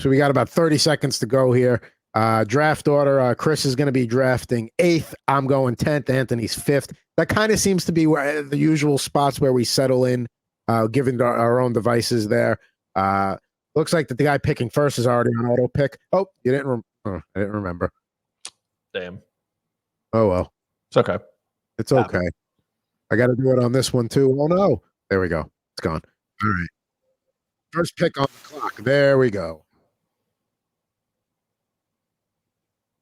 So we got about 30 seconds to go here. Draft order. Chris is going to be drafting 8th. I'm going 10th. Anthony's 5th. That kind of seems to be where the usual spots where we settle in, given our own devices there. Looks like that the guy picking first is already on auto pick. Oh, you didn't. I didn't remember. Damn. Oh well. It's okay. It's okay. I got to do it on this one too. Oh no. There we go. It's gone. All right. First pick on the clock. There we go.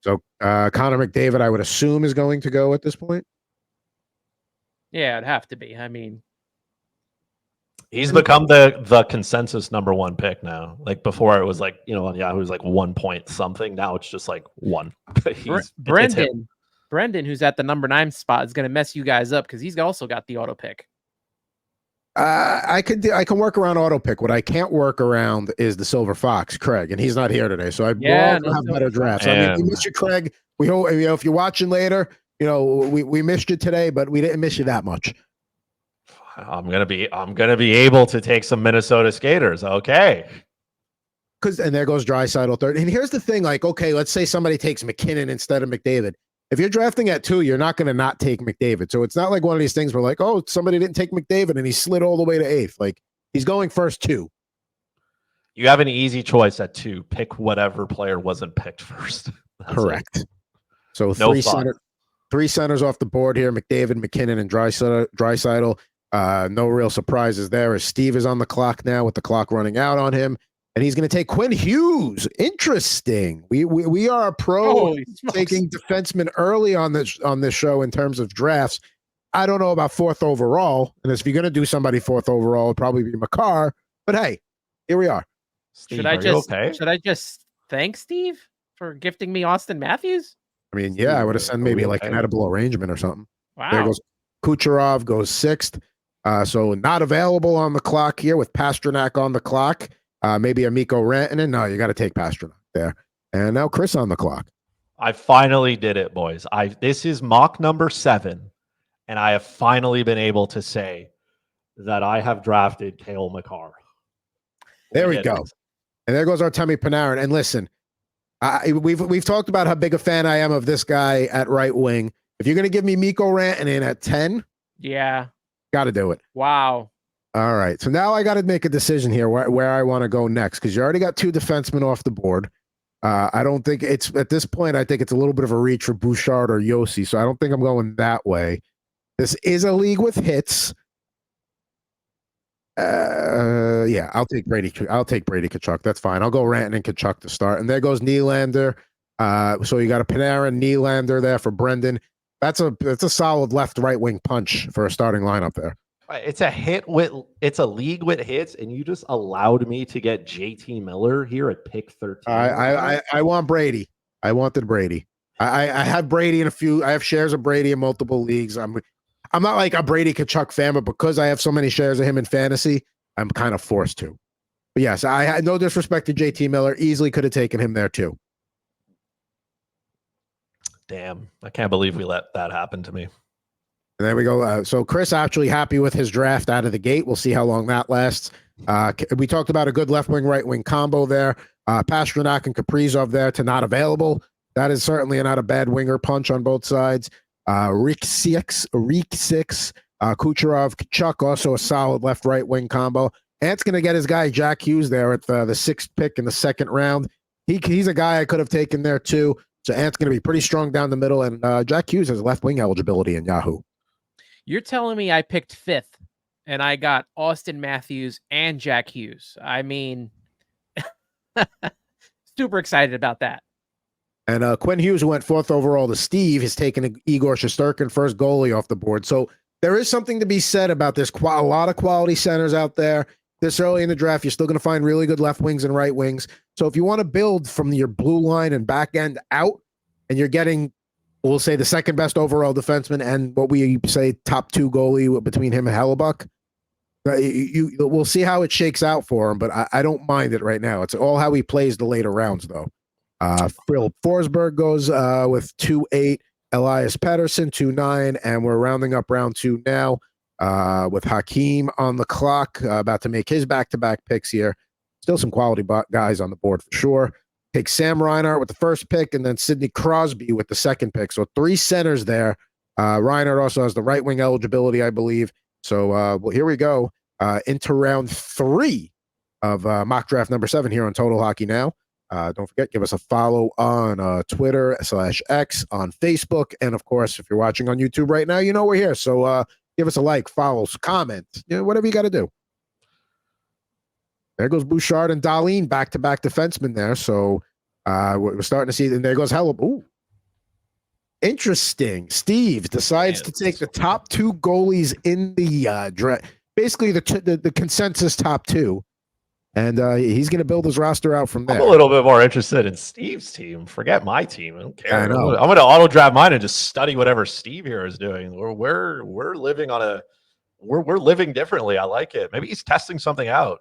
So Connor McDavid, I would assume, is going to go at this point. Yeah, it'd have to be. I mean, he's become the consensus number 1 pick now. Like before, it was like, on Yahoo, it was like 1 point something. Now it's just like 1. Brendan, who's at the number 9 spot, is going to mess you guys up because he's also got the auto pick. I can work around auto pick. What I can't work around is the Silver Fox, Craig, and he's not here today. So have better drafts. I mean, we miss you, Craig. We hope if you're watching later, we missed you today, but we didn't miss you that much. I'm gonna be able to take some Minnesota skaters. Okay. And there goes Draisaitl third. And here's the thing: like, okay, let's say somebody takes McKinnon instead of McDavid. If you're drafting at 2, you're not going to not take McDavid. So it's not like one of these things where like, oh, somebody didn't take McDavid and he slid all the way to 8th. Like he's going first 2. You have an easy choice at 2. Pick whatever player wasn't picked first. Correct. It. So 3 centers off the board here: McDavid, McKinnon, and Draisaitl. No real surprises there, as Steve is on the clock now with the clock running out on him. And he's going to take Quinn Hughes. Interesting. We are a pro taking defensemen early on this show in terms of drafts. I don't know about 4th overall. And if you're going to do somebody 4th overall, it'd probably be Makar. But hey, here we are. Steve, should I just thank Steve for gifting me Austin Matthews? I mean, yeah, I would have sent maybe like an edible arrangement or something. Wow. There goes Kucherov, goes 6th. So not available on the clock here with Pasternak on the clock. Maybe a Mikko Rantanen. No, you got to take Pasternak there. And now Chris on the clock. I finally did it, boys. This is mock number 7, and I have finally been able to say that I have drafted Cale Makar. There we go. And there goes Artemi Panarin. And listen, we've talked about how big a fan I am of this guy at right wing. If you're going to give me Mikko Rantanen at 10, yeah, got to do it. Wow. All right. So now I got to make a decision here where I want to go next, because you already got 2 defensemen off the board. I don't think it's at this point. I think it's a little bit of a reach for Bouchard or Yossi. So I don't think I'm going that way. This is a league with hits. Yeah, I'll take Brady Tkachuk. That's fine. I'll go Rantanen and Tkachuk to start. And there goes Nylander. So you got a Panarin, Nylander there for Brendan. That's a solid left-right wing punch for a starting lineup there. It's a league with hits, and you just allowed me to get JT Miller here at pick 13. I want Brady. I wanted Brady. I have Brady in a few. I have shares of Brady in multiple leagues. I'm not like a Brady Tkachuk fan, but because I have so many shares of him in fantasy, I'm kind of forced to. But yes, I had no disrespect to JT Miller. Easily could have taken him there too. Damn, I can't believe we let that happen to me. And there we go. So Chris actually happy with his draft out of the gate. We'll see how long that lasts. We talked about a good left wing, right wing combo there. Pasternak and Kaprizov there to not available. That is certainly not a bad winger punch on both sides. Reek six, Kucherov, Tkachuk, also a solid left right wing combo. Ant's going to get his guy Jack Hughes there at the 6th pick in the 2nd round. He's a guy I could have taken there too. So Ant's going to be pretty strong down the middle, and Jack Hughes has left wing eligibility in Yahoo. You're telling me I picked 5th and I got Austin Matthews and Jack Hughes. I mean, super excited about that. And Quinn Hughes, who went 4th overall to Steve, has taken Igor Shesterkin, first goalie, off the board. So there is something to be said about this. A lot of quality centers out there. This early in the draft, you're still going to find really good left wings and right wings. So if you want to build from your blue line and back end out, and you're getting, we'll say, the 2nd best overall defenseman and what we say top 2 goalie between him and Hellebuck, we'll see how it shakes out for him. But I don't mind it right now. It's all how he plays the later rounds, though. Phil Forsberg goes with 2-8, Elias Pettersson 2-9, and we're rounding up round 2 now with Hakeem on the clock, about to make his back-to-back picks here. still some quality guys on the board for sure. Take Sam Reinhart with the first pick, and then Sidney Crosby with the second pick. So 3 centers there. Reinhart also has the right wing eligibility, I believe. So well, here we go into round 3 of mock draft number 7 here on Total Hockey Now. Don't forget, give us a follow on Twitter/X, on Facebook, and of course, if you're watching on YouTube right now, you know we're here. So give us a like, follow, comment, whatever you got to do. There goes Bouchard and Dahlin, back-to-back defensemen there. So we're starting to see, and there goes Helleb. Ooh, interesting. Steve decides to take the top 2 goalies in the draft, basically the consensus top 2. And he's going to build his roster out from there. I'm a little bit more interested in Steve's team. Forget my team. I don't care. I know. I'm going to auto draft mine and just study whatever Steve here is doing. We're living on we're living differently. I like it. Maybe he's testing something out.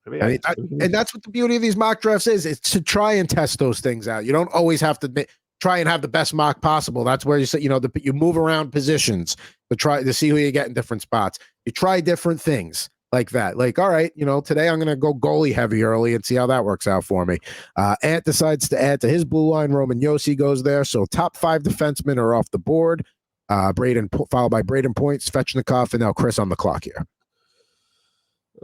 And that's what the beauty of these mock drafts is. It's to try and test those things out. You don't always have to try and have the best mock possible. That's where you say, you move around positions to try to see who you get in different spots. You try different things like that. Like, all right, today I'm going to go goalie heavy early and see how that works out for me. Ant decides to add to his blue line. Roman Yossi goes there. So top 5 defensemen are off the board. Braden, followed by Braden Point, Svechnikov, and now Chris on the clock here.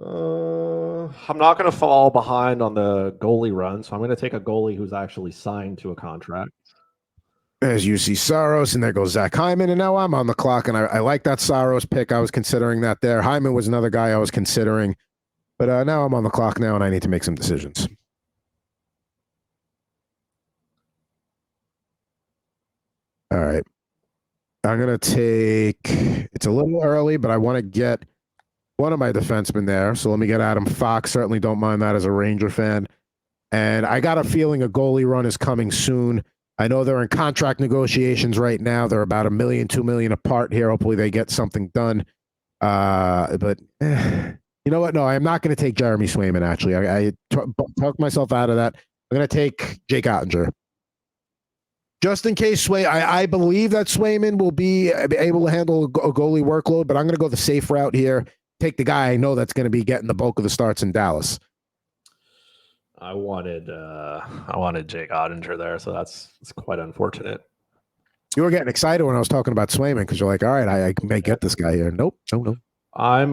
I'm not going to fall behind on the goalie run, so I'm going to take a goalie who's actually signed to a contract. As you see Saros, and there goes Zach Hyman, and now I'm on the clock, and I like that Saros pick. I was considering that there. Hyman was another guy I was considering, but now I'm on the clock now, and I need to make some decisions. All right. I'm going to take, it's a little early, but I want to get one of my defensemen there. So let me get Adam Fox. Certainly don't mind that as a Ranger fan. And I got a feeling a goalie run is coming soon. I know they're in contract negotiations right now. They're about $1 million, $2 million apart here. Hopefully they get something done. But you know what? No, I'm not going to take Jeremy Swayman, actually. I talked myself out of that. I'm going to take Jake Ottinger. Just in case I believe that Swayman will be able to handle a goalie workload, but I'm going to go the safe route here. Take the guy I know that's going to be getting the bulk of the starts in Dallas. I wanted Jake Ottinger there, so it's quite unfortunate. You were getting excited when I was talking about Swayman because you're like, all right, I may get this guy here. Nope. No. I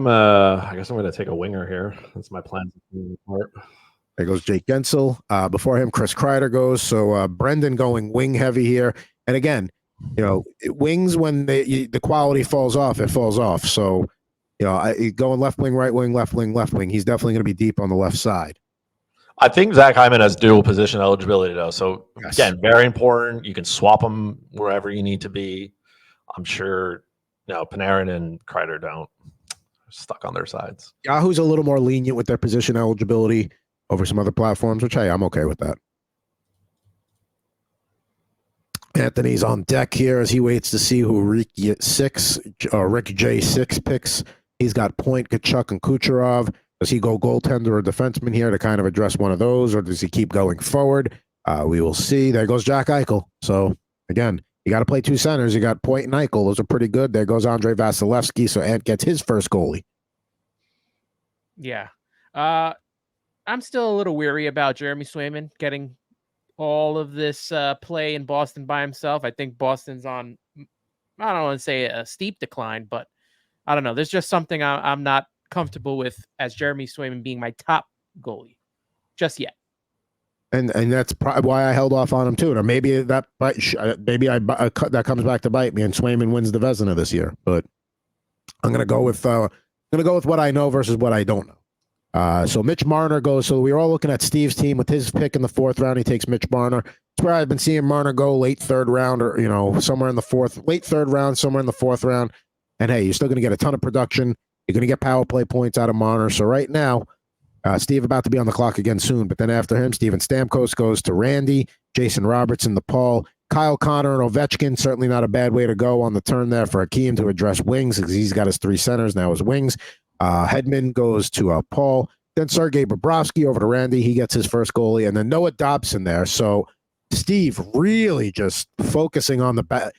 guess I'm going to take a winger here. That's my plan. There goes Jake Gensel. Before him, Chris Kreider goes. So Brendan going wing heavy here. And again, wings, when the quality falls off, it falls off. So, going left wing, right wing, left wing, left wing. He's definitely going to be deep on the left side. I think Zach Hyman has dual position eligibility, though. So, yes. Again, very important. You can swap them wherever you need to be. I'm sure, Panarin and Kreider don't. They're stuck on their sides. Yahoo's a little more lenient with their position eligibility over some other platforms, which, hey, I'm okay with that. Anthony's on deck here as he waits to see who Rick J6 picks. He's got Point, Kachuk, and Kucherov. Does he go goaltender or defenseman here to kind of address one of those, or does he keep going forward? We will see. There goes Jack Eichel. So, again, you got to play 2 centers. You got Point and Eichel. Those are pretty good. There goes Andrei Vasilevsky, so Ant gets his first goalie. Yeah. I'm still a little weary about Jeremy Swayman getting all of this play in Boston by himself. I think Boston's on, I don't want to say a steep decline, but I don't know. There's just something I'm not comfortable with as Jeremy Swayman being my top goalie just yet. And that's probably why I held off on him too. Now maybe that comes back to bite me, and Swayman wins the Vezina this year. But I'm gonna go with what I know versus what I don't know. So Mitch Marner goes. So we were all looking at Steve's team with his pick in the 4th round. He takes Mitch Marner. It's where I've been seeing Marner go late 3rd round, or somewhere in the 4th, late 3rd round, somewhere in the 4th round. And hey, you're still gonna get a ton of production. You're going to get power play points out of Marner. So right now, Steve about to be on the clock again soon. But then after him, Steven Stamkos goes to Randy, Jason Robertson, the Paul, Kyle Connor, and Ovechkin. Certainly not a bad way to go on the turn there for Akeem to address wings, because he's got his 3 centers now as wings. Hedman goes to Paul. Then Sergei Bobrovsky over to Randy. He gets his first goalie. And then Noah Dobson there. So Steve really just focusing on the back.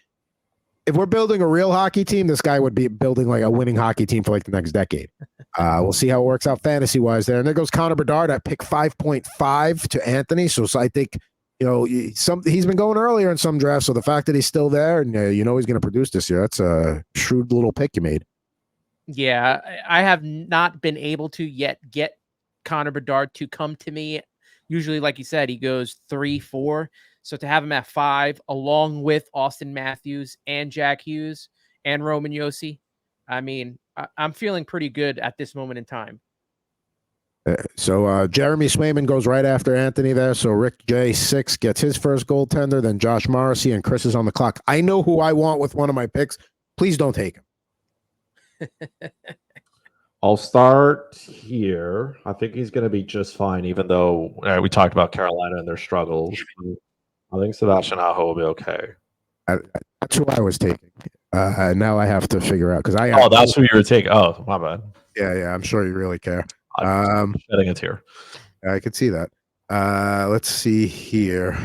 if we're building a real hockey team, this guy would be building like a winning hockey team for like the next decade. We'll see how it works out fantasy wise there. And there goes Connor Bedard at pick 5.5 to Anthony. So I think, he's been going earlier in some drafts. So the fact that he's still there and he's going to produce this year, that's a shrewd little pick you made. Yeah, I have not been able to yet get Connor Bedard to come to me. Usually, like you said, he goes 3, 4. So to have him at 5, along with Austin Matthews and Jack Hughes and Roman Yossi, I mean, I'm feeling pretty good at this moment in time. So Jeremy Swayman goes right after Anthony there. So Rick J. 6 gets his first goaltender. Then Josh Morrissey and Chris is on the clock. I know who I want with one of my picks. Please don't take him. I'll start here. I think he's going to be just fine, even though we talked about Carolina and their struggles. I think Sebastian Aho will be okay. That's who I was taking. Now I have to figure out because that's who you were taking. Oh, my bad. Yeah. I'm sure you really care. I'm shedding a tear. I could see that. Let's see here.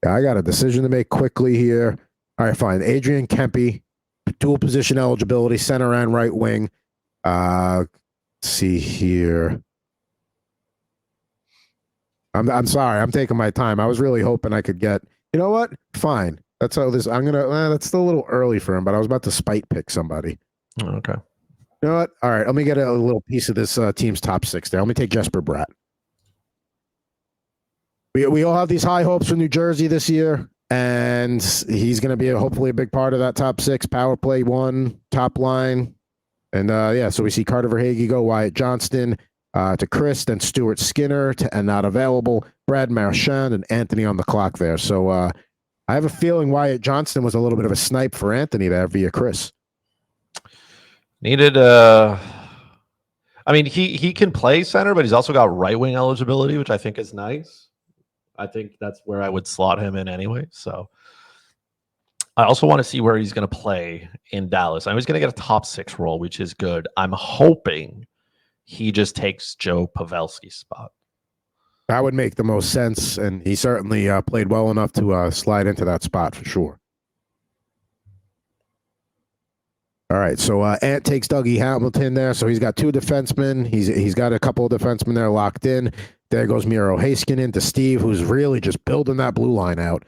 Yeah, I got a decision to make quickly here. All right, fine. Adrian Kempe, dual position eligibility, center and right wing. Let's see here. I'm sorry. I'm taking my time. I was really hoping I could get. You know what? Fine. That's how this. I'm gonna. That's still a little early for him, but I was about to spite pick somebody. Okay. You know what? All right. Let me get a little piece of this team's top 6 there. Let me take Jesper Bratt. We all have these high hopes for New Jersey this year, and he's going to be hopefully a big part of that top 6 power play 1 top line. And so we see Carter Verhaeghe go, Wyatt Johnston to Chris, then Stuart Skinner and not available, Brad Marchand and Anthony on the clock there. So I have a feeling Wyatt Johnston was a little bit of a snipe for Anthony there via Chris. Needed he can play center, but he's also got right wing eligibility, which I think is nice. I think that's where I would slot him in anyway. So I also want to see where he's going to play in Dallas. I know he's going to get a top 6 role, which is good. I'm hoping he just takes Joe Pavelski's spot. That would make the most sense, and he certainly played well enough to slide into that spot for sure. All right, so Ant takes Dougie Hamilton there, so he's got 2 defensemen. He's got a couple of defensemen there locked in. There goes Miro Heiskanen to Steve, who's really just building that blue line out.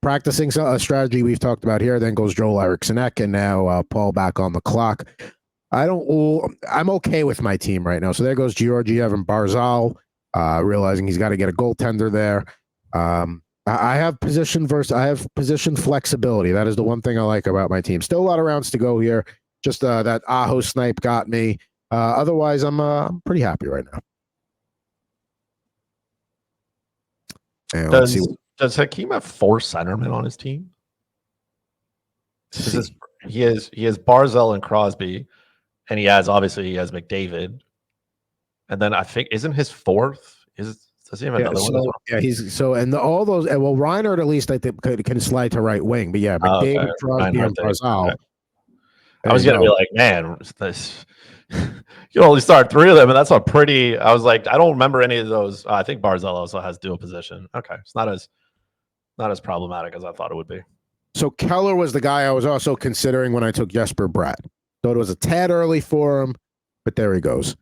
Practicing a strategy we've talked about here. Then goes Joel Eriksson-Ek, and now Paul back on the clock. I'm okay with my team right now. So there goes Georgiev and Barzal, realizing he's got to get a goaltender there. I have position flexibility. That is the one thing I like about my team. Still a lot of rounds to go here. Just that Aho snipe got me. Otherwise, I'm pretty happy right now. And does Hakeem have 4 centermen on his team? He has Barzell and Crosby, and he has McDavid, and then I think isn't his 4th does he have another one? Yeah, all those. Well, Reinhardt at least I think can slide to right wing, but yeah, McDavid, Crosby, and Barzal. Okay. I was gonna be like, man, this. You only start 3 of them, and that's a pretty. I was like, I don't remember any of those. I think Barzell also has dual position. Okay, it's not as problematic as I thought it would be. So Keller was the guy I was also considering when I took Jesper Bratt. Thought it was a tad early for him, but there he goes.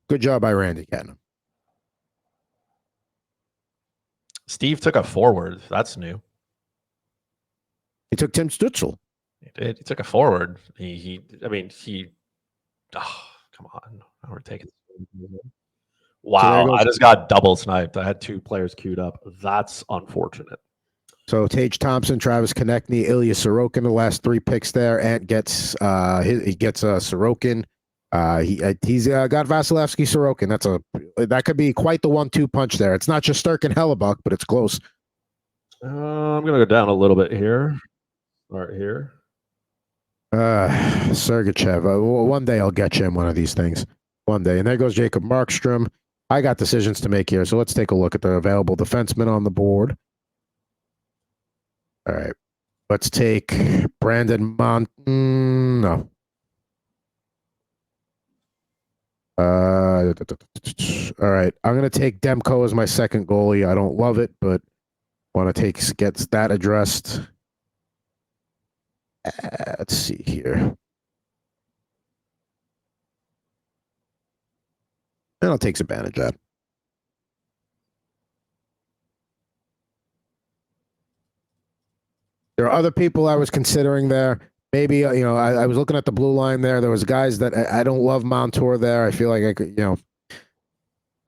Good job by Randy getting him. Steve took a forward. That's new. He took Tim Stützle. He did. He took a forward. Oh, come on. Now we're taking. Wow. I just got double sniped. I had 2 players queued up. That's unfortunate. So Tage Thompson, Travis Konechny, Ilya Sorokin, the last 3 picks there. Ant gets Sorokin. He's got Vasilevsky, Sorokin. That could be quite the 1-2 punch there. It's not just Sturkin Hellebuck, but it's close. I'm gonna go down a little bit here. Start here. Sergachev. One day I'll get you in one of these things. One day. And there goes Jacob Markstrom. I got decisions to make here, so let's take a look at the available defensemen on the board. All right. Let's take Brandon No. All right. I'm going to take Demko as my second goalie. I don't love it, but want to get that addressed. Let's see here. And I'll take advantage of that. There are other people I was considering there. Maybe, I was looking at the blue line there. There was guys that I don't love Montour there. I feel like I could, a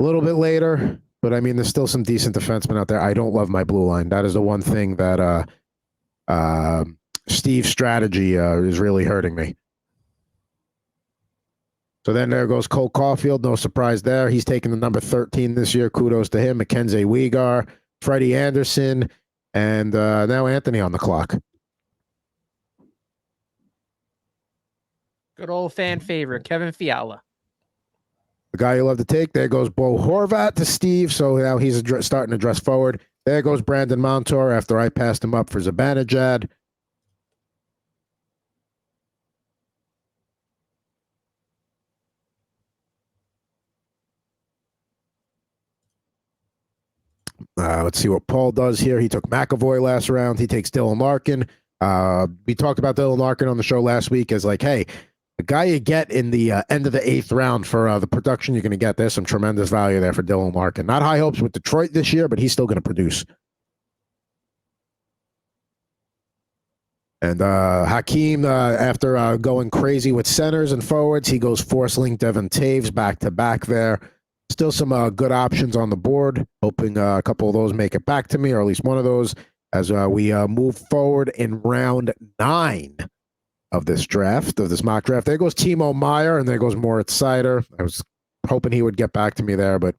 little bit later. But, I mean, there's still some decent defensemen out there. I don't love my blue line. That is the one thing that Steve's strategy is really hurting me. So then there goes Cole Caulfield. No surprise there. He's taking the number 13 this year. Kudos to him. Mackenzie Weegar, Freddie Anderson, and now Anthony on the clock. Good old fan favorite, Kevin Fiala. The guy you love to take. There goes Bo Horvat to Steve. So now he's starting to dress forward. There goes Brandon Montour after I passed him up for Zibanejad. Let's see what Paul does here. He took McAvoy last round. He takes Dylan Larkin. We talked about Dylan Larkin on the show last week as like, hey, the guy you get in the end of the 8th round for the production you're going to get, there's some tremendous value there for Dylan Larkin. Not high hopes with Detroit this year, but he's still going to produce. And Hakeem, after going crazy with centers and forwards, he goes Forsling, Devon Taves back-to-back there. Still some good options on the board. Hoping a couple of those make it back to me, or at least one of those, as we move forward in round 9 of this draft, of this mock draft. There goes Timo Meyer, and there goes Moritz Seider. I was hoping he would get back to me there, but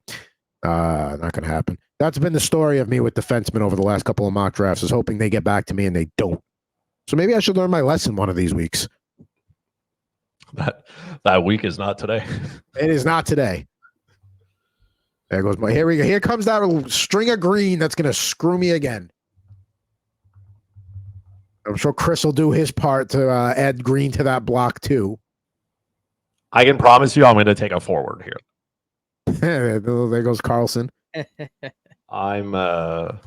not going to happen. That's been the story of me with defensemen over the last couple of mock drafts, is hoping they get back to me, and they don't. So maybe I should learn my lesson one of these weeks. That week is not today. It is not today. There goes my. Here we go. Here comes that string of green that's going to screw me again. I'm sure Chris will do his part to add green to that block too. I can promise you, I'm going to take a forward here. There goes Carlson. I don't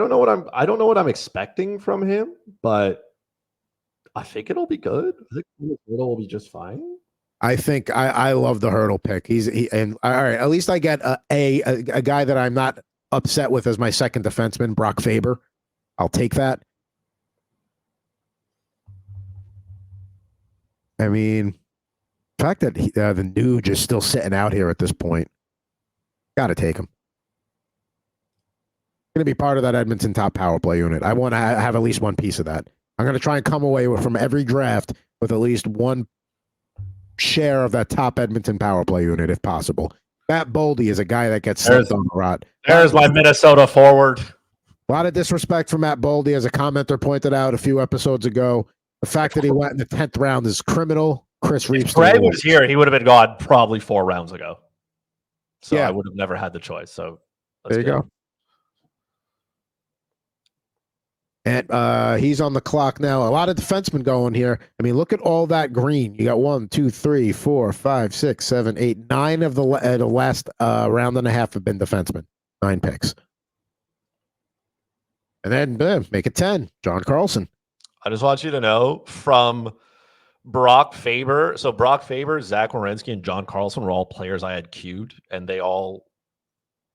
know what I'm expecting from him, but I think it'll be good. I think it'll be just fine. I think I love the Hurdle pick. And all right. At least I get a guy that I'm not upset with as my second defenseman, Brock Faber. I'll take that. I mean, the fact that the Nuge is still sitting out here at this point, got to take him. Going to be part of that Edmonton top power play unit. I want to have at least one piece of that. I'm going to try and come away from every draft with at least one share of that top Edmonton power play unit, if possible. Matt Boldy is a guy that gets slept on the rot. There's my Minnesota forward. A lot of disrespect for Matt Boldy, as a commenter pointed out a few episodes ago. The fact that he went in the 10th round is criminal. Chris Reeves. If Greg was here, he would have been gone probably 4 rounds ago. So yeah. I would have never had the choice. So there you go. And he's on the clock now. A lot of defensemen going here. I mean, look at all that green. You got 1, 2, 3, 4, 5, 6, 7, 8, 9 of the last round and a half have been defensemen. 9 picks. And then make it 10. John Carlson. I just want you to know from Brock Faber. So Brock Faber, Zach Werenski, and John Carlson were all players I had queued, and they all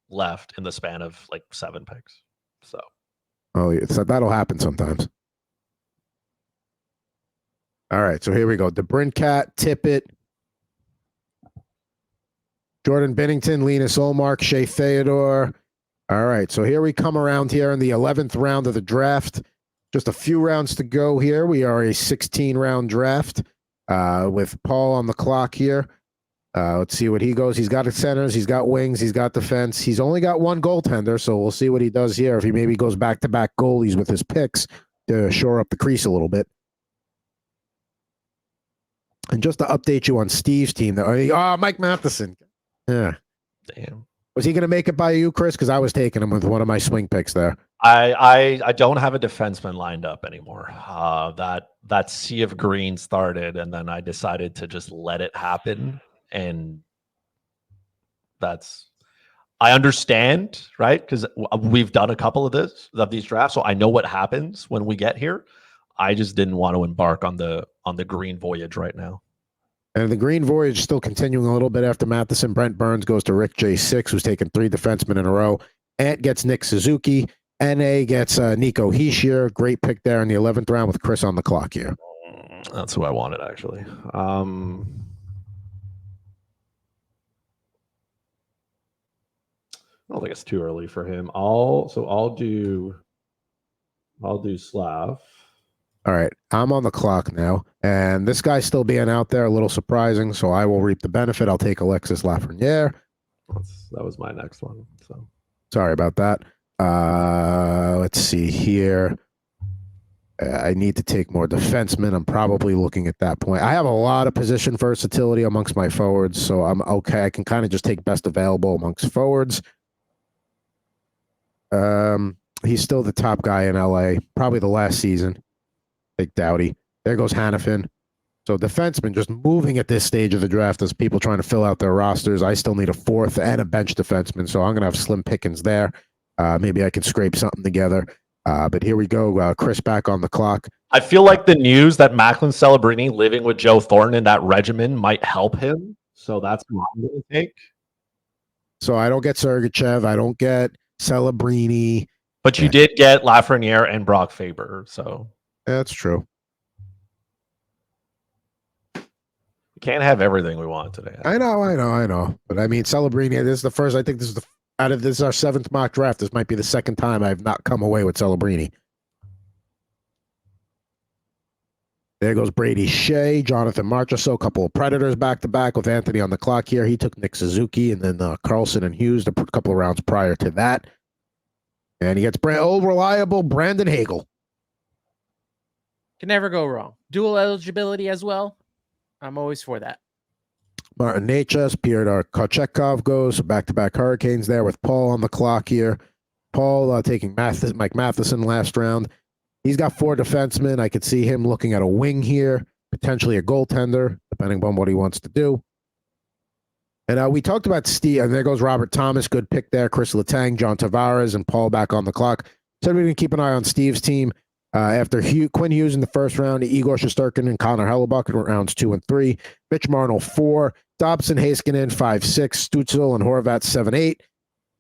left in the span of like 7 picks. So. Oh, so that'll happen sometimes. All right, so here we go. DeBrincat, Tippett, Jordan Binnington, Linus Olmark, Shea Theodore. All right, so here we come around here in the 11th round of the draft. Just a few rounds to go here. We are a 16-round draft with Paul on the clock here. Let's see what he goes. He's got centers. He's got wings. He's got defense. He's only got 1 goaltender, so we'll see what he does here. If he maybe goes back-to-back goalies with his picks to shore up the crease a little bit. And just to update you on Steve's team, Mike Matheson. Yeah. Damn. Was he going to make it by you, Chris? Because I was taking him with one of my swing picks there. I don't have a defenseman lined up anymore. That sea of green started, and then I decided to just let it happen. And I understand, right? Because we've done a couple of these drafts, so I know what happens when we get here. I just didn't want to embark on the green voyage right now. And the green voyage still continuing a little bit after Matheson. Brent Burns goes to Rick J6, who's taken 3 defensemen in a row. Ant gets Nick Suzuki. NA gets Nico Hischier. Great pick there in the 11th round with Chris on the clock here. That's who I wanted, actually. I don't think it's too early for him. I'll do Slav. All right, I'm on the clock now, and this guy's still being out there, a little surprising, so I will reap the benefit. I'll take Alexis Lafreniere. That was my next one. So sorry about that. Let's see here. I need to take more defensemen. I'm probably looking at that point. I have a lot of position versatility amongst my forwards, so I'm okay. I can kind of just take best available amongst forwards. He's still the top guy in LA, probably the last season. Take Doughty. There goes Hannafin. So defensemen just moving at this stage of the draft as people trying to fill out their rosters. I still need a 4th and a bench defenseman, so I'm going to have slim pickings there. Maybe I can scrape something together. But here we go. Chris back on the clock. I feel like the news that Macklin Celebrini living with Joe Thornton in that regimen might help him. So that's what I'm going to take. So I don't get Sergachev. I don't get Celebrini. But you did get Lafreniere and Brock Faber, so... That's true. We can't have everything we want today. I know. But I mean, Celebrini, this is the first, I think this is this is our 7th mock draft. This might be the 2nd time I've not come away with Celebrini. There goes Brady Shea, Jonathan Marchessault, a couple of Predators back-to-back with Anthony on the clock here. He took Nick Suzuki and then Carlson and Hughes a couple of rounds prior to that. And he gets reliable Brandon Hagel. Can never go wrong. Dual eligibility as well. I'm always for that. Martin Necas, Pyotr Kochetkov goes back-to-back Hurricanes there with Paul on the clock here. Paul taking Mike Matheson last round. He's got 4 defensemen. I could see him looking at a wing here, potentially a goaltender, depending on what he wants to do. And we talked about Steve, and there goes Robert Thomas. Good pick there. Chris Letang, John Tavares, and Paul back on the clock. So we're going to keep an eye on Steve's team. After Quinn Hughes in the first round, Igor Shesterkin and Connor Hellebuck in rounds 2 and 3. Mitch Marnell 4. Dobson, Heiskanen 5-6. Stutzel and Horvat 7-8.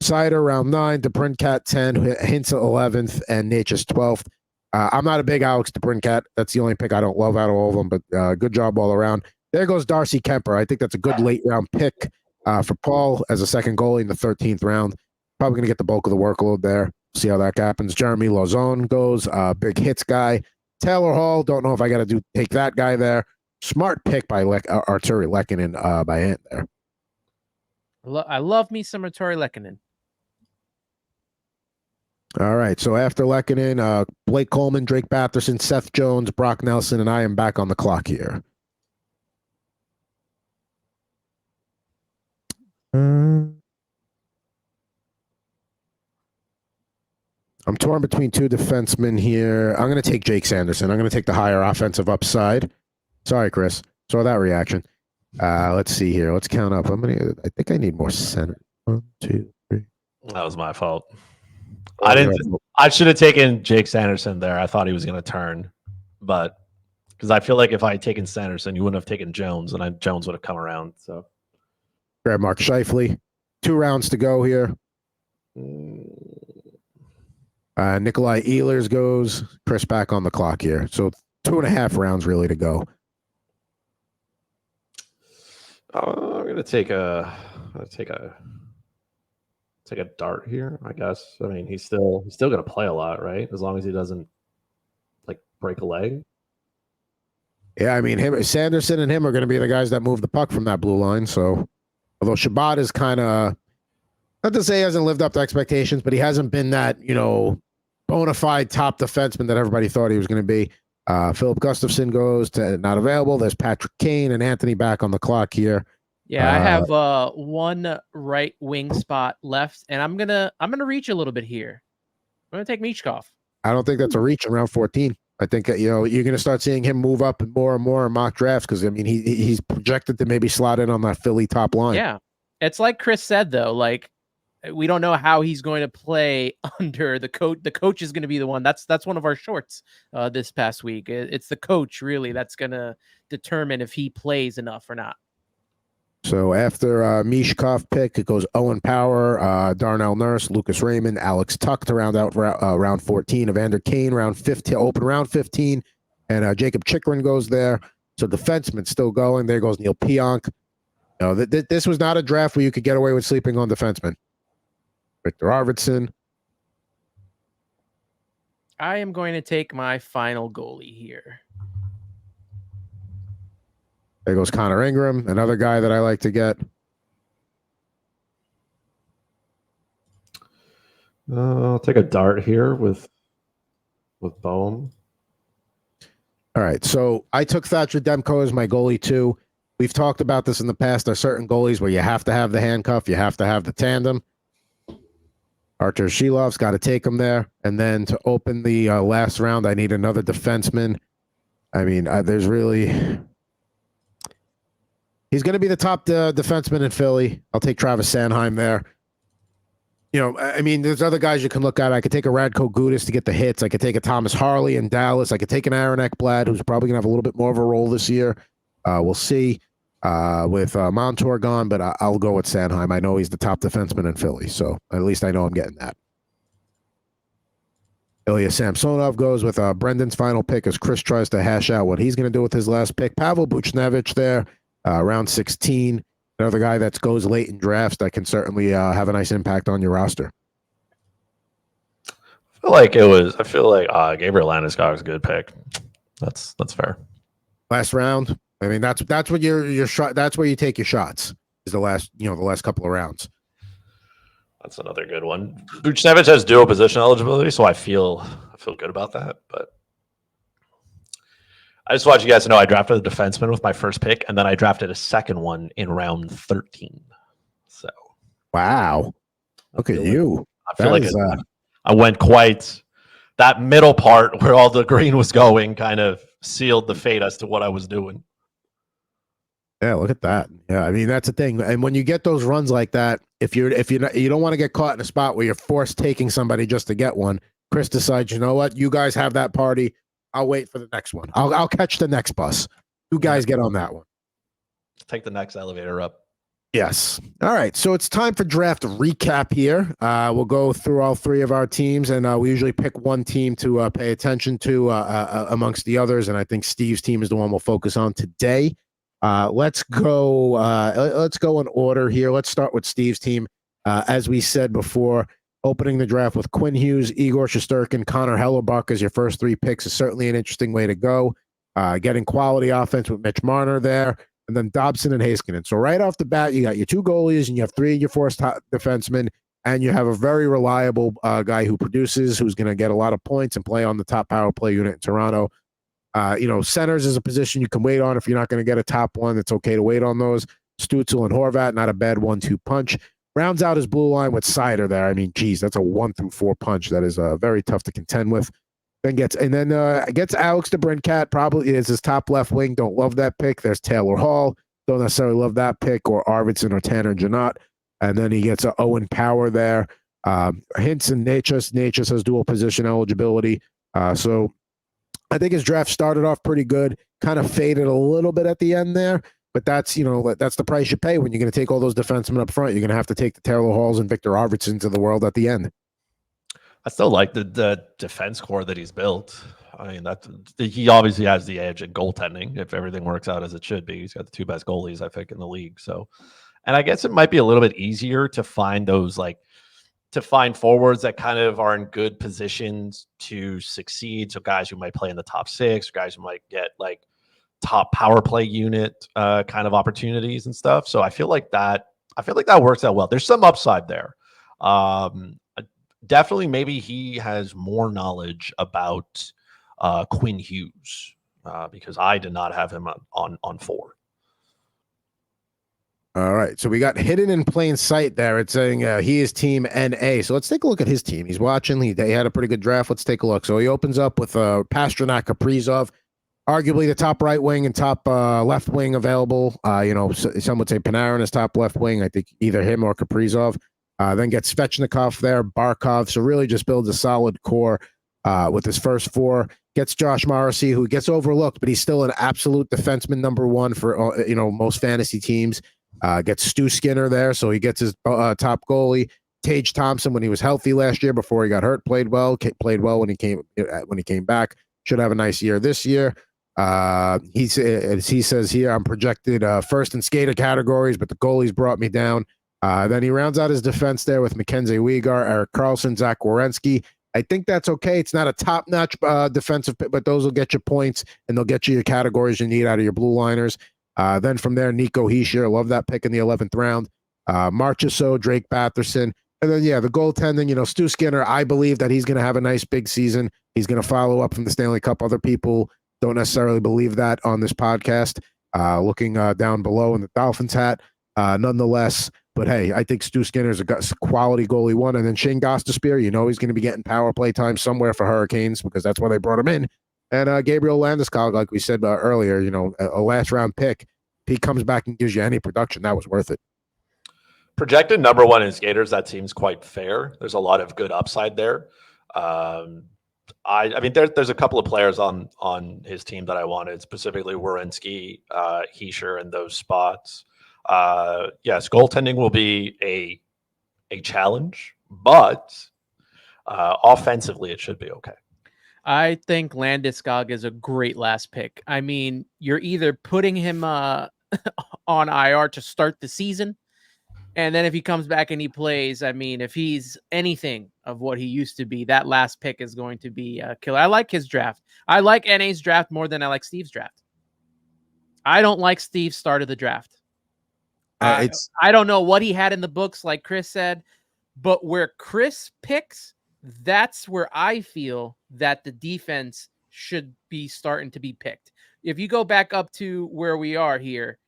Sider round 9. DeBrincat 10. Hintz 11th and Necas 12th. I'm not a big Alex DeBrincat. That's the only pick I don't love out of all of them, but good job all around. There goes Darcy Kemper. I think that's a good late round pick for Paul as a second goalie in the 13th round. Probably going to get the bulk of the workload there. See how that happens. Jeremy Lauzon goes, big hits guy. Taylor Hall, don't know if I got to take that guy there. Smart pick by Arturi Lehkonen by Ant there. I love me some Arturi Lehkonen. All right, so after Lehkonen, Blake Coleman, Drake Batherson, Seth Jones, Brock Nelson, and I am back on the clock here. I'm torn between 2 defensemen here. I'm going to take Jake Sanderson. I'm going to take the higher offensive upside. Sorry, Chris. Saw that reaction. Let's see here. Let's count up. I think I need more center. 1, 2, 3. That was my fault. I should have taken Jake Sanderson there. I thought he was going to turn, but because I feel like if I had taken Sanderson, you wouldn't have taken Jones, and Jones would have come around. So grab Mark Scheifele. 2 rounds to go here. Nikolai Ehlers goes. Chris back on the clock here. So 2.5 rounds really to go. I'm going to take a dart here, I guess. I mean, he's still going to play a lot, right? As long as he doesn't like break a leg. Yeah, I mean, Sanderson and him are going to be the guys that move the puck from that blue line. So, although Shabbat is kind of, not to say he hasn't lived up to expectations, but he hasn't been that, bona fide top defenseman that everybody thought he was going to be. Philip Gustafson goes to not available. There's Patrick Kane and Anthony back on the clock here. Yeah, I have 1 right wing spot left, and I'm gonna reach a little bit here. I'm gonna take Michkov. I don't think that's a reach in round 14. I think you're going to start seeing him move up more and more in mock drafts because I mean he's projected to maybe slot in on that Philly top line. Yeah, it's like Chris said though, like we don't know how he's going to play under the coach. The coach is going to be the one. That's one of our shorts this past week. It's the coach really that's going to determine if he plays enough or not. So after Mishkov pick, it goes Owen Power, Darnell Nurse, Lucas Raymond, Alex Tuck to round out round 14, Evander Kane round 15, open round 15, and Jacob Chikrin goes there. So defenseman still going. There goes Neil Pionk. This was not a draft where you could get away with sleeping on defensemen. Victor Arvidsson. I am going to take my final goalie here. There goes Connor Ingram, another guy that I like to get. I'll take a dart here with Bohm. All right, so I took Thatcher Demko as my goalie too. We've talked about this in the past. There are certain goalies where you have to have the handcuff, you have to have the tandem. Artur Shilov's got to take him there. And then to open the last round, I need another defenseman. I mean, there's really... He's going to be the top defenseman in Philly. I'll take Travis Sanheim there. I mean, there's other guys you can look at. I could take a Radko Gudas to get the hits. I could take a Thomas Harley in Dallas. I could take an Aaron Ekblad, who's probably going to have a little bit more of a role this year. We'll see with Montour gone, but I'll go with Sanheim. I know he's the top defenseman in Philly, so at least I know I'm getting that. Ilya Samsonov goes with Brendan's final pick as Chris tries to hash out what he's going to do with his last pick. Pavel Buchnevich there. Round 16, another guy that goes late in drafts that can certainly have a nice impact on your roster. I feel like Gabriel Landeskog is a good pick. That's fair. Last round. I mean, that's what your shot. That's where you take your shots. Is the last couple of rounds. That's another good one. Buchnevich has dual position eligibility, so I feel good about that. But I just want you guys to know I drafted a defenseman with my first pick, and then I drafted a second one in round 13. So, wow, look at you! I feel I went quite that middle part where all the green was going, kind of sealed the fate as to what I was doing. Yeah, look at that. Yeah, I mean that's the thing. And when you get those runs like that, if you don't want to get caught in a spot where you're forced taking somebody just to get one, Chris decides, you know what, you guys have that party. I'll wait for the next one. I'll catch the next bus. You guys get on that one. Take the next elevator up. Yes. All right. So it's time for draft recap here. We'll go through all three of our teams, and we usually pick one team to pay attention to amongst the others. And I think Steve's team is the one we'll focus on today. Let's go. Let's go in order here. Let's start with Steve's team. As we said before, opening the draft with Quinn Hughes, Igor Shesterkin, Connor Hellebuck as your first three picks is certainly an interesting way to go. Getting quality offense with Mitch Marner there, and then Dobson and Heiskanen. So right off the bat, you got your two goalies, and you have three of your four top defensemen, and you have a very reliable guy who produces, who's going to get a lot of points and play on the top power play unit in Toronto. Centers is a position you can wait on. If you're not going to get a top one, it's okay to wait on those. Stutzel and Horvat, not a bad 1-2 punch. Rounds out his blue line with Seider there. I mean, geez, that's a 1-through-4 punch that is very tough to contend with. Then gets Alex DeBrincat, probably is his top left wing. Don't love that pick. There's Taylor Hall. Don't necessarily love that pick, or Arvidsson or Tanner Janot. And then he gets Owen Power there. Hintz and Natchez has dual position eligibility. So I think his draft started off pretty good, kind of faded a little bit at the end there. But that's the price you pay when you're going to take all those defensemen up front. You're going to have to take the Taylor Halls and Victor Arvidssons of the world at the end. I still like the defense core that he's built. I mean, he obviously has the edge at goaltending if everything works out as it should be. He's got the two best goalies, I think, in the league. So, and I guess it might be a little bit easier to find forwards that kind of are in good positions to succeed. So guys who might play in the top six, or guys who might get like top power play unit kind of opportunities and stuff. So I feel like that works out well. There's some upside there. Definitely, maybe he has more knowledge about Quinn Hughes because I did not have him on 4. All right, so we got hidden in plain sight there. It's saying he is team NA. So let's take a look at his team. He's watching. He had a pretty good draft. Let's take a look. So he opens up with Pasternak, Kaprizov, arguably the top right wing and top left wing available. Some would say Panarin is top left wing. I think either him or Kaprizov. Then gets Svechnikov there, Barkov. So really just builds a solid core with his first four. Gets Josh Morrissey, who gets overlooked, but he's still an absolute defenseman number one for most fantasy teams. Gets Stu Skinner there, so he gets his top goalie. Tage Thompson, when he was healthy last year before he got hurt, played well. Played well when he came back. Should have a nice year this year. He says here, I'm projected first in skater categories, but the goalies brought me down. Then he rounds out his defense there with Mackenzie Weegar, Eric Carlson, Zach Werenski. I think that's okay. It's not a top-notch defensive, but those will get you points, and they'll get you your categories you need out of your blue liners. Then from there, Nico Hischier. Love that pick in the 11th round. Marchessault, Drake Batherson. And then, the goaltending, Stu Skinner, I believe that he's going to have a nice big season. He's going to follow up from the Stanley Cup. Other people don't necessarily believe that on this podcast. Looking down below in the Dolphins hat, nonetheless. But hey, I think Stu Skinner's a quality goalie one. And then Shane Gostisbehere, he's going to be getting power play time somewhere for Hurricanes because that's why they brought him in. And Gabriel Landeskog, like we said earlier, a last round pick. If he comes back and gives you any production, that was worth it. Projected number one in skaters, that seems quite fair. There's a lot of good upside there. I mean, there's a couple of players on his team that I wanted, specifically Werenski, Hischier, in those spots. Yes, goaltending will be a challenge, but offensively it should be okay. I think Landeskog is a great last pick. I mean, you're either putting him on IR to start the season, and then if he comes back and he plays, I mean, if he's anything of what he used to be, that last pick is going to be a killer. I like his draft. I like NA's draft more than I like Steve's draft. I don't like Steve's start of the draft. I don't know what he had in the books, like Chris said, but where Chris picks, that's where I feel that the defense should be starting to be picked. If you go back up to where we are here,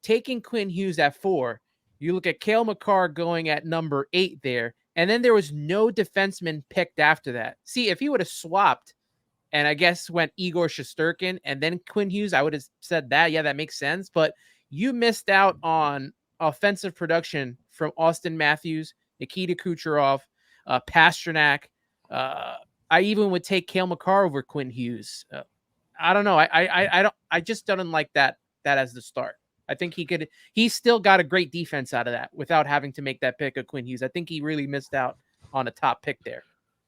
taking Quinn Hughes at 4, you look at Cale Makar going at number 8 there, and then there was no defenseman picked after that. See, if he would have swapped and I guess went Igor Shesterkin and then Quinn Hughes, I would have said that. Yeah, that makes sense. But you missed out on offensive production from Austin Matthews, Nikita Kucherov, Pasternak. I even would take Cale Makar over Quinn Hughes. I don't know. I just don't like that as the start. I think he's still got a great defense out of that without having to make that pick of Quinn Hughes. I think he really missed out on a top pick there.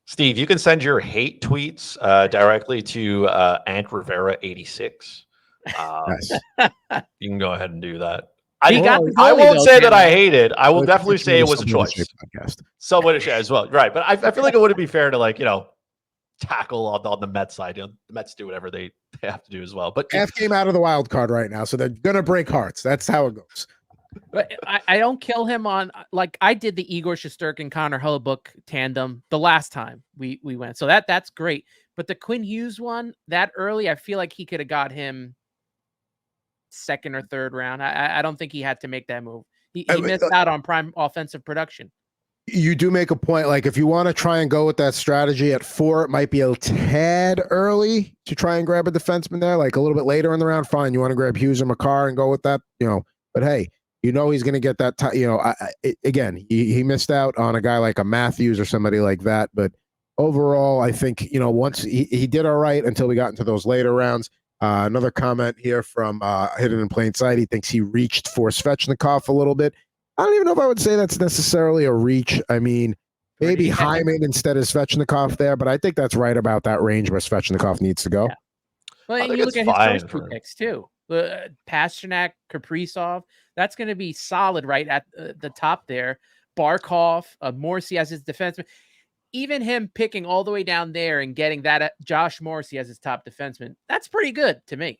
Steve, you can send your hate tweets directly to Ant Rivera 86. Nice. You can go ahead and do that. I won't say that I hate it. I will definitely say it was a choice. Someone as well, right? But I feel like it wouldn't be fair to tackle on the Mets side. The Mets do whatever they have to do as well. But half game out of the wild card right now, so they're gonna break hearts. That's how it goes. But I don't kill him on, like I did the Igor Shesterkin Connor Hellebuyck tandem the last time we went. So that's great. But the Quinn Hughes one that early, I feel like he could have got him second or third round. I don't think he had to make that move. He missed out on prime offensive production. You do make a point. Like if you want to try and go with that strategy at 4, it might be a tad early to try and grab a defenseman there. Like a little bit later in the round, fine. You want to grab Hughes or Makar and go with that, But hey, he's going to get that. Again, he missed out on a guy like a Matthews or somebody like that. But overall, I think once he did all right until we got into those later rounds. Another comment here from Hidden in Plain Sight. He thinks he reached for Svechnikov a little bit. I don't even know if I would say that's necessarily a reach. I mean, maybe Hyman instead of Svechnikov there, but I think that's right about that range where Svechnikov needs to go. Yeah. Well, you look at his first 2 picks too. Pasternak, Kaprizov, that's going to be solid right at the top there. Barkov, Morrissey as his defenseman. Even him picking all the way down there and getting that Josh Morrissey as his top defenseman, that's pretty good to me.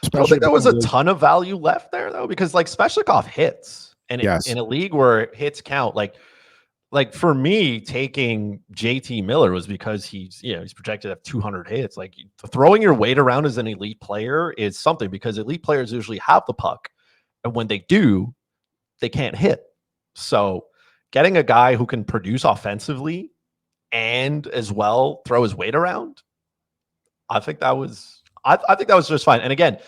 I don't think there was a ton of value left there though, because like Svechnikov hits. And in a league where hits count, like for me, taking JT Miller was because he's projected to have 200 hits. Like throwing your weight around as an elite player is something because elite players usually have the puck. And when they do, they can't hit. So getting a guy who can produce offensively and as well throw his weight around, I think that was just fine. And again,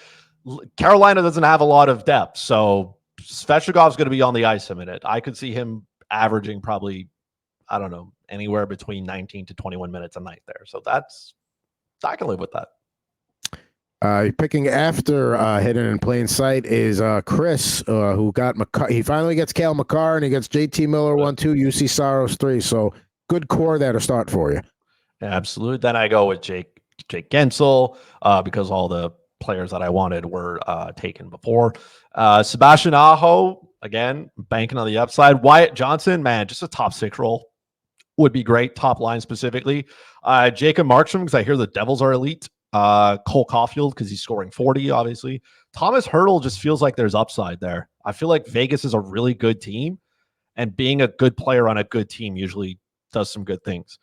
Carolina doesn't have a lot of depth, so Svechnikov's going to be on the ice a minute. I could see him averaging probably, I don't know, anywhere between 19 to 21 minutes a night there. So I can live with that. Picking after hidden in plain sight is Chris, who got he finally gets Cale Makar and he gets JT Miller 1-2, UC Saros 3. So good core there to start for you. Absolutely. Then I go with Jake Gensel because all the players that I wanted were taken before. Sebastian Aho, again, banking on the upside. Wyatt Johnson, man, just a top 6 role would be great. Top line specifically. Jacob Markstrom, because I hear the Devils are elite. Cole Caulfield, because he's scoring 40, obviously. Thomas Hertl just feels like there's upside there. I feel like Vegas is a really good team, and being a good player on a good team usually does some good things.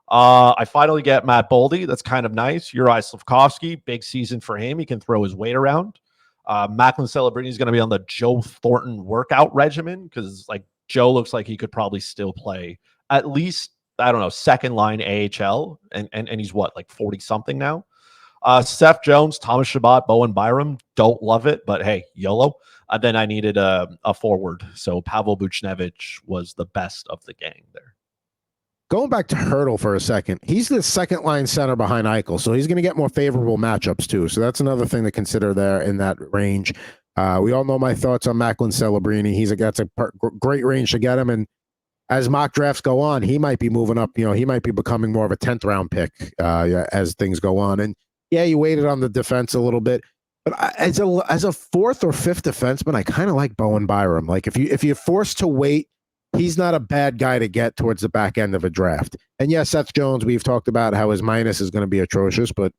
I finally get Matt Boldy. That's kind of nice. Juraj Slafkovsky, big season for him. He can throw his weight around. Macklin Celebrini is going to be on the Joe Thornton workout regimen because, like, Joe looks like he could probably still play at least, I don't know, second line AHL, and he's what, like 40 something now. Seth Jones, Thomas Chabot, Bowen Byram. Don't love it, but hey, YOLO. Then I needed a forward, so Pavel Buchnevich was the best of the gang there. Going back to Hertl for a second, he's the second line center behind Eichel, so he's going to get more favorable matchups too. So that's another thing to consider there in that range. We all know my thoughts on Macklin Celebrini. That's a great range to get him, and as mock drafts go on, he might be moving up. He might be becoming more of a 10th round pick as things go on. And yeah, you waited on the defense a little bit, but as a fourth or fifth defenseman, I kind of like Bowen Byram. Like if you're forced to wait, he's not a bad guy to get towards the back end of a draft. And yes, Seth Jones, we've talked about how his minus is going to be atrocious, but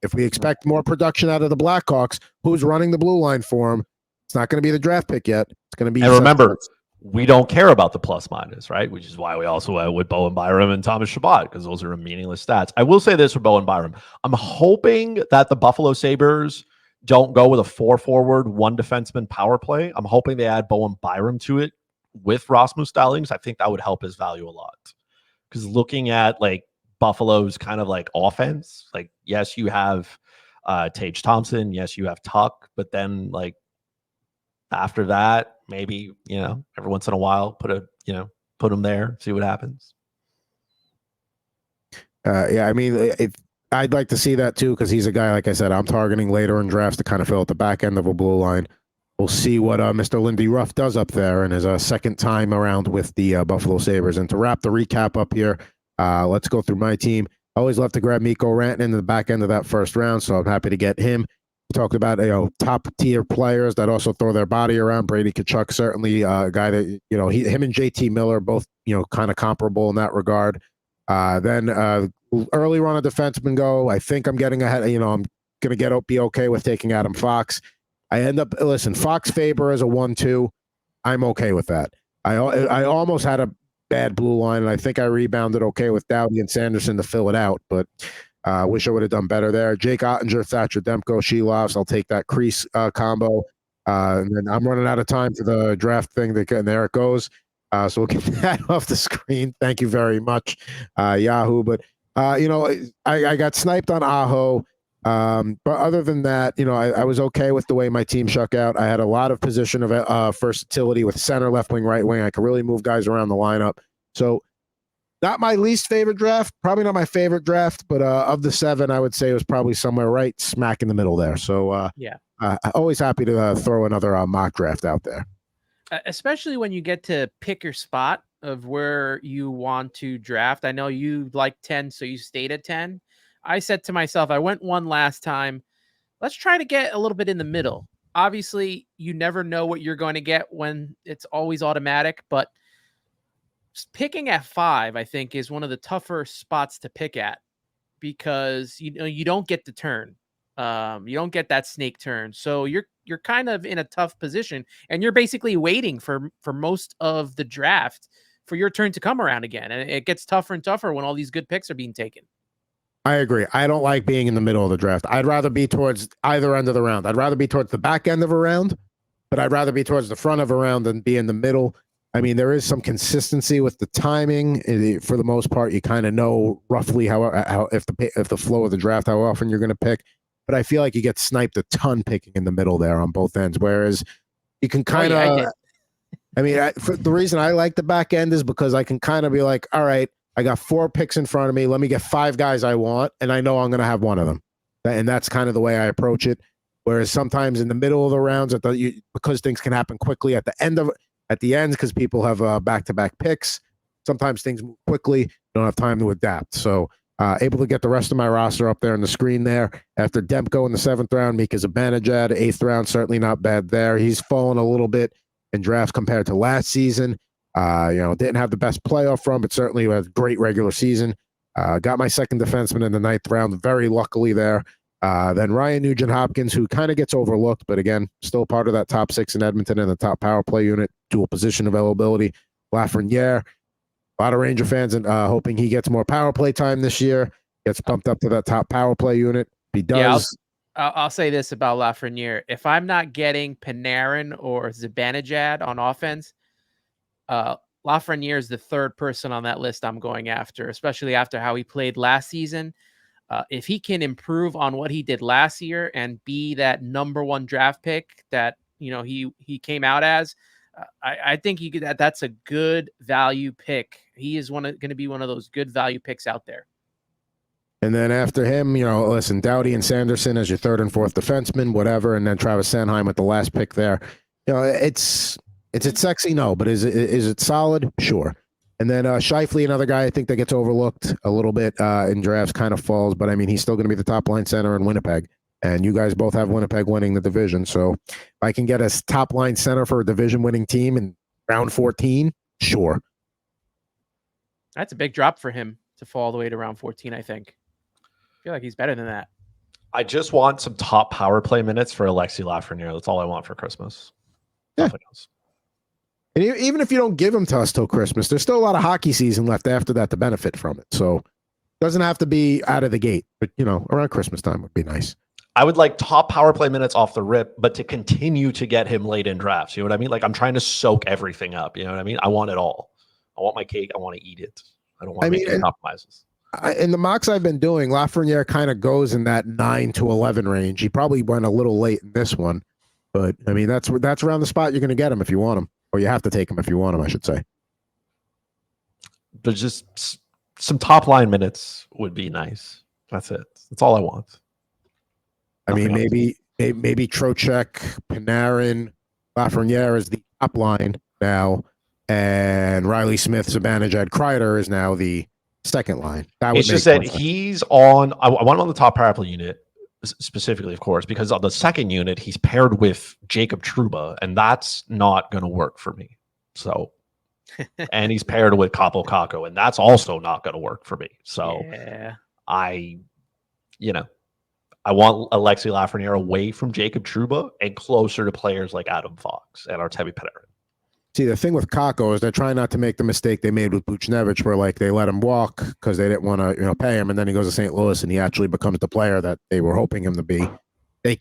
if we expect more production out of the Blackhawks, who's running the blue line for him, it's not going to be the draft pick yet. It's going to be. And remember, we don't care about the plus minus, right? Which is why we also went with Bowen Byram and Thomas Chabot, because those are meaningless stats. I will say this for Bowen Byram. I'm hoping that the Buffalo Sabres don't go with a 4-forward, 1 defenseman power play. I'm hoping they add Bowen Byram to it with Rasmus Dahlin. I think that would help his value a lot. Because looking at like Buffalo's kind of like offense, like yes, you have Tage Thompson, yes, you have Tuck, but then like after that, maybe, every once in a while, put him there, see what happens. Yeah, I mean, I'd like to see that too, because he's a guy, like I said, I'm targeting later in drafts to kind of fill out the back end of a blue line. We'll see what Mr. Lindy Ruff does up there in his second time around with the Buffalo Sabres. And to wrap the recap up here, let's go through my team. I always love to grab Mikko Rantanen in the back end of that first round, so I'm happy to get him. We talked about top tier players that also throw their body around. Brady Tkachuk, certainly a guy that him and JT Miller both kind of comparable in that regard. Then early run of defenseman go. I think I'm getting ahead. I'm gonna be okay with taking Adam Fox. I end up Fox Faber as a 1-2. I'm okay with that. I almost had a bad blue line, and I think I rebounded okay with Doughty and Sanderson to fill it out, but wish I would have done better there. Jake Ottinger, Thatcher Demko, Sheloffs. I'll take that crease combo. And then I'm running out of time for the draft thing. And there it goes. So we'll get that off the screen. Thank you very much, Yahoo. But, I got sniped on Aho. But other than that, I was okay with the way my team shook out. I had a lot of position of versatility with center, left wing, right wing. I could really move guys around the lineup. So not my least favorite draft, probably not my favorite draft, but of the 7, I would say it was probably somewhere right smack in the middle there. So yeah, always happy to throw another mock draft out there. Especially when you get to pick your spot of where you want to draft. I know you like 10, so you stayed at 10. I said to myself, I went 1 last time. Let's try to get a little bit in the middle. Obviously, you never know what you're going to get when it's always automatic, but picking at 5, I think, is one of the tougher spots to pick at because you don't get the turn. You don't get that snake turn. So you're kind of in a tough position, and you're basically waiting for most of the draft for your turn to come around again. And it gets tougher and tougher when all these good picks are being taken. I agree. I don't like being in the middle of the draft. I'd rather be towards either end of the round. I'd rather be towards the back end of a round but I'd rather be towards the front of a round than be in the middle. I mean, there is some consistency with the timing. For the most part, you kind of know roughly how if the flow of the draft, how often you're going to pick. But I feel like you get sniped a ton picking in the middle there on both ends. Whereas you can kind of, I mean, the reason I like the back end is because I can kind of be like, all right, I got 4 picks in front of me. Let me get 5 guys I want, and I know I'm going to have one of them. And that's kind of the way I approach it. Whereas sometimes in the middle of the rounds, because things can happen quickly at the end because people have back-to-back picks. Sometimes things move quickly. Don't have time to adapt. So able to get the rest of my roster up there on the screen there. After Demko in the 7th round, Mika Zibanejad, 8th round, certainly not bad there. He's fallen a little bit in drafts compared to last season. Didn't have the best playoff run, but certainly had a great regular season. Got my second defenseman in the 9th round, very luckily there. Then Ryan Nugent-Hopkins, who kind of gets overlooked, but again, still part of that top 6 in Edmonton and the top power play unit, dual position availability. Lafreniere, a lot of Ranger fans and hoping he gets more power play time this year, gets pumped up to that top power play unit. If he does. Yeah, I'll say this about Lafreniere. If I'm not getting Panarin or Zibanejad on offense, Lafreniere is the 3rd person on that list I'm going after, especially after how he played last season. If he can improve on what he did last year and be that number 1 draft pick that he came out as, I think that's a good value pick. He is going to be one of those good value picks out there. And then after him, listen, Doughty and Sanderson as your 3rd and 4th defenseman, whatever, and then Travis Sanheim with the last pick there. It's sexy, no, but is it solid? Sure. And then Scheifele, another guy I think that gets overlooked a little bit in drafts, kind of falls, but I mean, he's still going to be the top line center in Winnipeg. And you guys both have Winnipeg winning the division. So if I can get a top line center for a division winning team in round 14, sure. That's a big drop for him to fall all the way to round 14, I think. I feel like he's better than that. I just want some top power play minutes for Alexis Lafreniere. That's all I want for Christmas. Yeah. Nothing else. And even if you don't give them to us till Christmas, there's still a lot of hockey season left after that to benefit from it. So it doesn't have to be out of the gate, but around Christmas time would be nice. I would like top power play minutes off the rip, but to continue to get him late in drafts. You know what I mean? Like I'm trying to soak everything up. You know what I mean? I want it all. I want my cake. I want to eat it. I don't want to make any compromises. In the mocks I've been doing, Lafreniere kind of goes in that 9 to 11 range. He probably went a little late in this one, but I mean, that's around the spot you're going to get him if you want him. Or you have to take him if you want him, I should say. There's just some top line minutes would be nice. That's it. That's all I want. Nothing maybe Trocheck, Panarin, Lafreniere is the top line now, and Riley Smith, Zibanejad, Kreider is now the second line. It's just that he's on. I want him on the top power play unit specifically, of course, because on the second unit he's paired with Jacob Trouba, and that's not going to work for me. So, and he's paired with Kaapo Kakko, and that's also not going to work for me. So, yeah. I want Alexis Lafreniere away from Jacob Trouba and closer to players like Adam Fox and Artemi Panarin. See, the thing with Kakko is they're trying not to make the mistake they made with Buchnevich, where like they let him walk because they didn't want to, pay him, and then he goes to St. Louis and he actually becomes the player that they were hoping him to be. They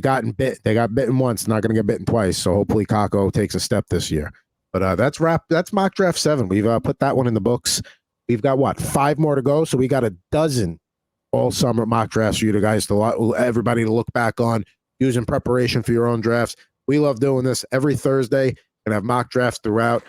got bitten once, not going to get bitten twice. So hopefully Kakko takes a step this year. But that's mock draft 7. We've put that one in the books. We've got 5 more to go, so we got a dozen all summer mock drafts for you guys everybody to look back on, use in preparation for your own drafts. We love doing this every Thursday and have mock drafts throughout.